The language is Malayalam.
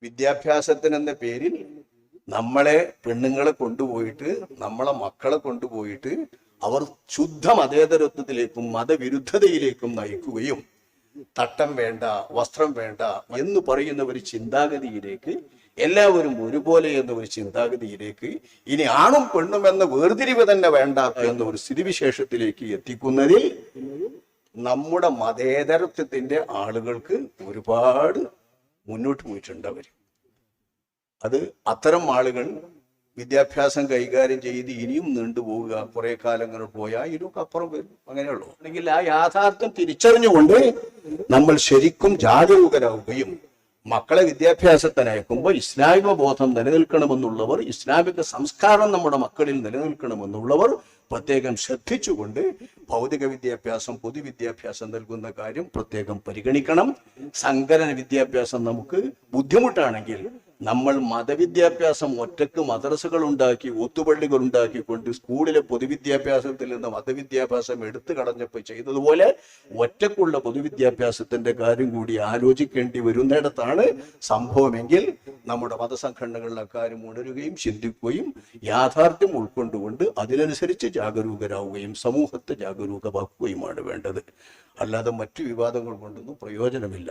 വിദ്യാഭ്യാസത്തിനെന്ന പേരിൽ നമ്മളെ പെണ്ണുങ്ങളെ കൊണ്ടുപോയിട്ട് നമ്മളെ മക്കളെ കൊണ്ടുപോയിട്ട് അവർ ശുദ്ധ മതേതരത്വത്തിലേക്കും മതവിരുദ്ധതയിലേക്കും നയിക്കുകയും തട്ടം വേണ്ട, വസ്ത്രം വേണ്ട എന്ന് പറയുന്ന ഒരു ചിന്താഗതിയിലേക്ക്, എല്ലാവരും ഒരുപോലെ എന്ന ഒരു ചിന്താഗതിയിലേക്ക്, ഇനി ആണും പെണ്ണും എന്ന വേർതിരിവ് തന്നെ വേണ്ട എന്ന ഒരു സ്ഥിതിവിശേഷത്തിലേക്ക് എത്തിക്കുന്നതിൽ നമ്മുടെ മതേതരത്വത്തിന്റെ ആളുകൾക്ക് ഒരുപാട് മുന്നോട്ട് പോയിട്ടുണ്ട് അവർ. അത് അത്തരം ആളുകൾ വിദ്യാഭ്യാസം കൈകാര്യം ചെയ്ത് ഇനിയും നീണ്ടുപോവുക, കുറെ കാലങ്ങൾ പോയാൽ ഇതിനൊക്കെ അപ്പുറം വരും. അങ്ങനെയുള്ളൂ. അല്ലെങ്കിൽ ആ യാഥാർത്ഥ്യം തിരിച്ചറിഞ്ഞുകൊണ്ട് നമ്മൾ ശരിക്കും ജാഗരൂകരാകുകയും മക്കളെ വിദ്യാഭ്യാസത്തിന് അയക്കുമ്പോൾ ഇസ്ലാമിക ബോധം നിലനിൽക്കണമെന്നുള്ളവർ, ഇസ്ലാമിക സംസ്കാരം നമ്മുടെ മക്കളിൽ നിലനിൽക്കണമെന്നുള്ളവർ പ്രത്യേകം ശ്രദ്ധിച്ചുകൊണ്ട് ഭൗതിക വിദ്യാഭ്യാസം, പൊതുവിദ്യാഭ്യാസം നൽകുന്ന കാര്യം പ്രത്യേകം പരിഗണിക്കണം. സങ്കലന വിദ്യാഭ്യാസം നമുക്ക് ബുദ്ധിമുട്ടാണെങ്കിൽ നമ്മൾ മതവിദ്യാഭ്യാസം ഒറ്റക്ക് മദ്രസകൾ ഉണ്ടാക്കി, ഒത്തുപള്ളികൾ ഉണ്ടാക്കിക്കൊണ്ട് സ്കൂളിലെ പൊതുവിദ്യാഭ്യാസത്തിൽ നിന്ന് മതവിദ്യാഭ്യാസം എടുത്തു കളഞ്ഞപ്പോൾ ചെയ്തതുപോലെ ഒറ്റക്കുള്ള പൊതുവിദ്യാഭ്യാസത്തിന്റെ കാര്യം കൂടി ആലോചിക്കേണ്ടി വരുന്നിടത്താണ് സംഭവമെങ്കിൽ നമ്മുടെ മതസംഘടനകളിൽ അക്കാര്യം ഉണരുകയും ചിന്തിക്കുകയും യാഥാർത്ഥ്യം ഉൾക്കൊണ്ടുകൊണ്ട് അതിനനുസരിച്ച് ജാഗരൂകരാവുകയും സമൂഹത്തെ ജാഗരൂകമാക്കുകയുമാണ് വേണ്ടത്. അല്ലാതെ മറ്റു വിവാദങ്ങൾ കൊണ്ടൊന്നും പ്രയോജനമില്ല.